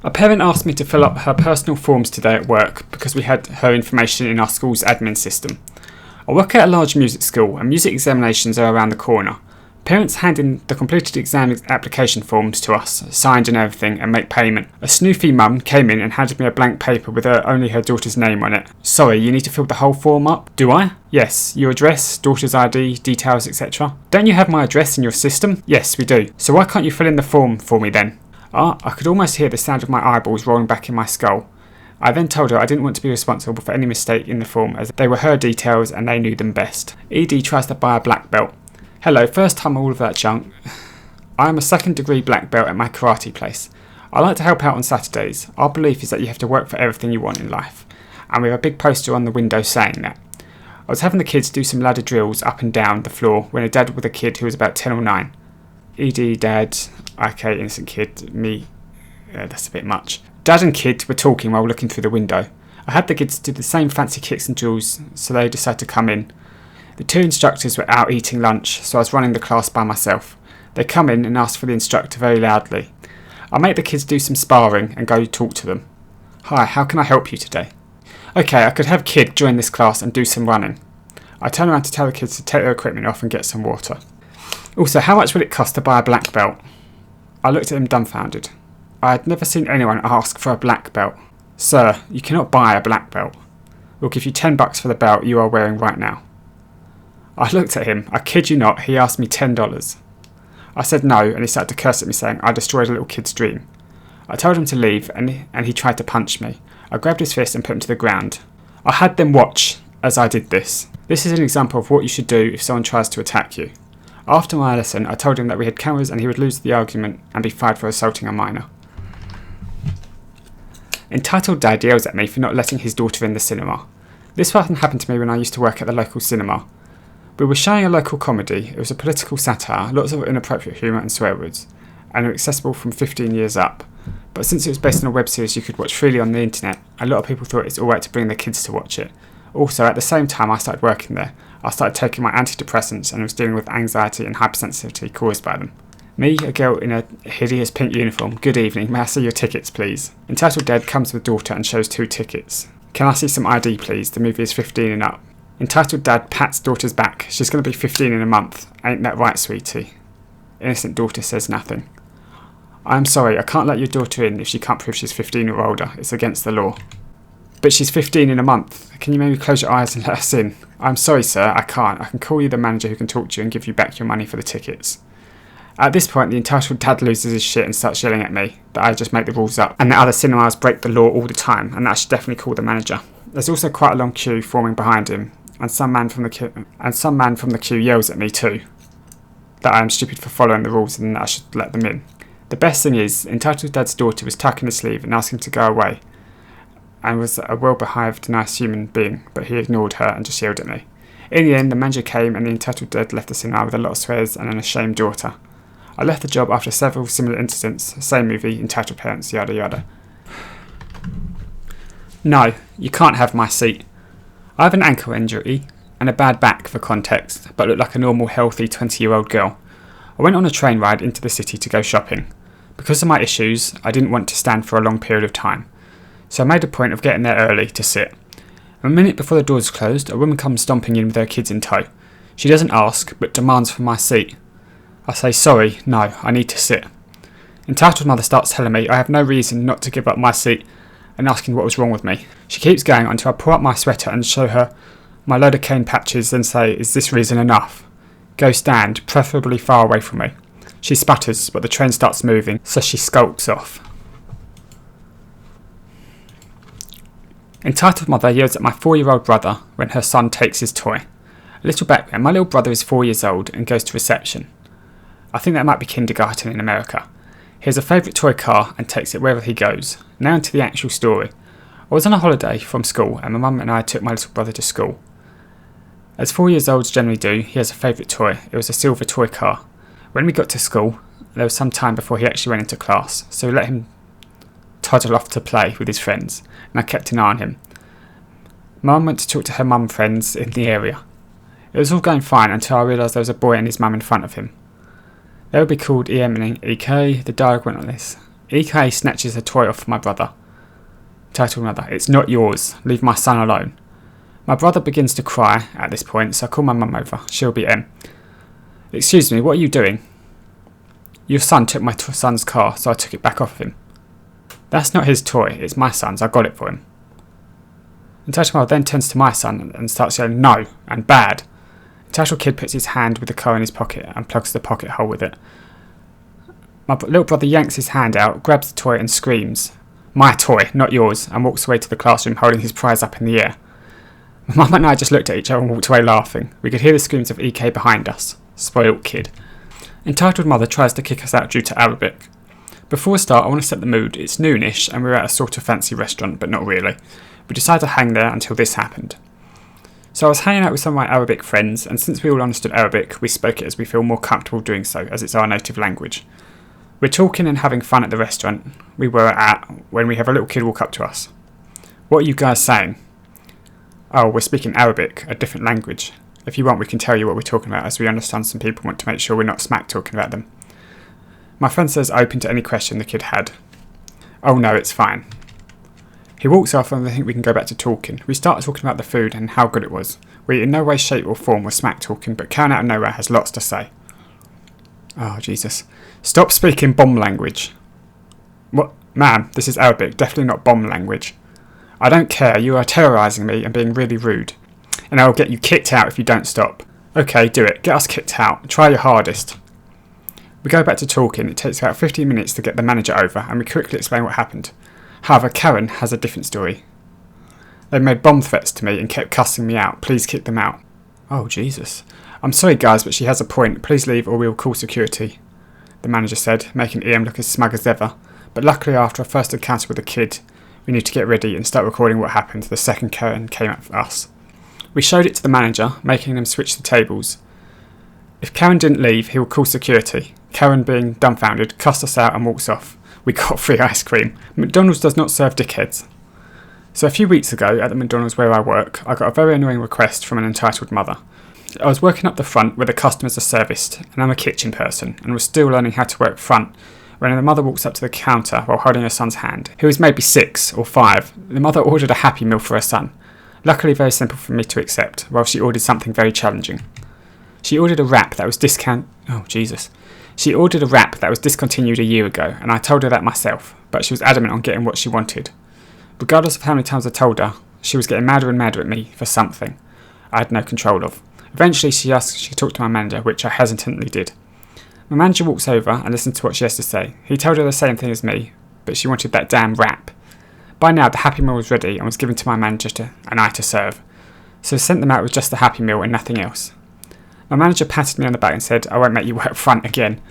A parent asked me to fill up her personal forms today at work because we had her information in our school's admin system. I work at a large music school and music examinations are around the corner. Parents hand in the completed exam application forms to us, signed and everything, and make payment. A snoofy mum came in and handed me a blank paper with only her daughter's name on it. Sorry, you need to fill the whole form up? Do I? Yes. Your address, daughter's ID, details, etc. Don't you have my address in your system? Yes, we do. So why can't you fill in the form for me then? I could almost hear the sound of my eyeballs rolling back in my skull. I then told her I didn't want to be responsible for any mistake in the form as they were her details and they knew them best. ED tries to buy a black belt. Hello, first time all of that junk. I am a 2nd degree black belt at my karate place. I like to help out on Saturdays. Our belief is that you have to work for everything you want in life. And we have a big poster on the window saying that. I was having the kids do some ladder drills up and down the floor when a dad with a kid who was about 10 or 9. ED, dad, okay, innocent kid, me, that's a bit much. Dad and kid were talking while looking through the window. I had the kids do the same fancy kicks and drills, so they decided to come in. The 2 instructors were out eating lunch, so I was running the class by myself. They come in and ask for the instructor very loudly. I make the kids do some sparring and go talk to them. Hi, how can I help you today? Okay, I could have kid join this class and do some running. I turn around to tell the kids to take their equipment off and get some water. Also, how much would it cost to buy a black belt? I looked at him dumbfounded. I had never seen anyone ask for a black belt. Sir, you cannot buy a black belt. We'll give you $10 for the belt you are wearing right now. I looked at him. I kid you not, he asked me $10. I said no, and he started to curse at me saying I destroyed a little kid's dream. I told him to leave, and he tried to punch me. I grabbed his fist and put him to the ground. I had them watch as I did this. This is an example of what you should do if someone tries to attack you. After my lesson, I told him that we had cameras and he would lose the argument and be fired for assaulting a minor. Entitled dad yells at me for not letting his daughter in the cinema. This often happened to me when I used to work at the local cinema. We were showing a local comedy. It was a political satire, lots of inappropriate humour and swear words, and were accessible from 15 years up. But since it was based on a web series you could watch freely on the internet, a lot of people thought it's alright to bring their kids to watch it. Also, at the same time I started working there, I started taking my antidepressants and was dealing with anxiety and hypersensitivity caused by them. Me, a girl in a hideous pink uniform. Good evening, may I see your tickets please? Entitled dad comes with daughter and shows 2 tickets. Can I see some ID please? The movie is 15 and up. Entitled dad pats daughter's back. She's going to be 15 in a month. Ain't that right, sweetie? Innocent daughter says nothing. I'm sorry, I can't let your daughter in if she can't prove she's 15 or older. It's against the law. But she's 15 in a month. Can you maybe close your eyes and let us in? I'm sorry, sir, I can't. I can call you the manager who can talk to you and give you back your money for the tickets. At this point, the entitled dad loses his shit and starts yelling at me that I just make the rules up and that other cinemas break the law all the time and that I should definitely call the manager. There's also quite a long queue forming behind him. And some man from the queue yells at me too, that I am stupid for following the rules and that I should let them in. The best thing is, entitled dad's daughter was tucking his sleeve and asking to go away, and was a well-behaved, nice human being, but he ignored her and just yelled at me. In the end, the manager came and the entitled dad left the cinema with a lot of swears and an ashamed daughter. I left the job after several similar incidents, same movie, entitled parents, yada yada. No, you can't have my seat. I have an ankle injury and a bad back for context, but look like a normal healthy 20-year-old girl. I went on a train ride into the city to go shopping. Because of my issues, I didn't want to stand for a long period of time, so I made a point of getting there early to sit. A minute before the doors closed, a woman comes stomping in with her kids in tow. She doesn't ask, but demands for my seat. I say sorry, no, I need to sit. Entitled mother starts telling me I have no reason not to give up my seat and asking what was wrong with me. She keeps going until I pull up my sweater and show her my lidocaine patches and say, is this reason enough? Go stand, preferably far away from me. She sputters, but the train starts moving, so she skulks off. Entitled mother yells at my 4-year-old brother when her son takes his toy. A little background, my little brother is 4 years old and goes to reception. I think that might be kindergarten in America. He has a favourite toy car and takes it wherever he goes. Now into the actual story. I was on a holiday from school and my mum and I took my little brother to school. As 4 years olds generally do, he has a favourite toy. It was a silver toy car. When we got to school, there was some time before he actually went into class, so we let him toddle off to play with his friends, and I kept an eye on him. Mum went to talk to her mum friends in the area. It was all going fine until I realised there was a boy and his mum in front of him. They would be called EM and EK. The dialogue went like this. EK snatches a toy off my brother. Entitled mother, "It's not yours. Leave my son alone." My brother begins to cry at this point, so I call my mum over. She'll be M. "Excuse me, what are you doing?" "Your son took my son's car, so I took it back off of him." "That's not his toy, it's my son's. I got it for him." Entitled mother then turns to my son and starts yelling "no" and "bad." Entitled kid puts his hand with the car in his pocket and plugs the pocket hole with it. My little brother yanks his hand out, grabs the toy and screams, "My toy, not yours," and walks away to the classroom holding his prize up in the air. My mum and I just looked at each other and walked away laughing. We could hear the screams of EK behind us. Spoilt kid. Entitled mother tries to kick us out due to Arabic. Before we start, I want to set the mood. It's noonish and we're at a sort of fancy restaurant, but not really. We decided to hang there until this happened. So I was hanging out with some of my Arabic friends, and since we all understood Arabic, we spoke it as we feel more comfortable doing so, as it's our native language. We're talking and having fun at the restaurant we were at when we have a little kid walk up to us. "What are you guys saying?" "Oh, we're speaking Arabic, a different language. If you want, we can tell you what we're talking about, as we understand some people want to make sure we're not smack talking about them." My friend says open to any question the kid had. "Oh no, it's fine." He walks off and I think we can go back to talking. We start talking about the food and how good it was. We in no way, shape or form were smack talking, but Karen out of nowhere has lots to say. Oh, Jesus. "Stop speaking bomb language." "What? Ma'am, this is Arabic, definitely not bomb language." "I don't care, you are terrorising me and being really rude. And I will get you kicked out if you don't stop." "Okay, do it. Get us kicked out. Try your hardest." We go back to talking. It takes about 15 minutes to get the manager over and we quickly explain what happened. However, Karen has a different story. "They made bomb threats to me and kept cussing me out. Please kick them out." Oh, Jesus. "I'm sorry guys, but she has a point. Please leave or we will call security," the manager said, making EM look as smug as ever. But luckily after our first encounter with the kid, we need to get ready and start recording what happened the second Karen came up for us. We showed it to the manager, making them switch the tables. If Karen didn't leave, he would call security. Karen, being dumbfounded, cussed us out and walks off. We got free ice cream. McDonald's does not serve dickheads. So a few weeks ago, at the McDonald's where I work, I got a very annoying request from an entitled mother. I was working up the front where the customers are serviced, and I'm a kitchen person, and was still learning how to work front, when the mother walks up to the counter while holding her son's hand, who is maybe 6 or 5. The mother ordered a Happy Meal for her son. Luckily very simple for me to accept, while she ordered something very challenging. She ordered a wrap that was She ordered a wrap that was discontinued a year ago, and I told her that myself, but she was adamant on getting what she wanted. Regardless of how many times I told her, she was getting madder and madder at me for something I had no control of. Eventually she asked if she could talk to my manager, which I hesitantly did. My manager walks over and listens to what she has to say. He told her the same thing as me, but she wanted that damn wrap. By now the Happy Meal was ready and was given to my manager and I to serve, so I sent them out with just the Happy Meal and nothing else. My manager patted me on the back and said, "I won't make you work front again."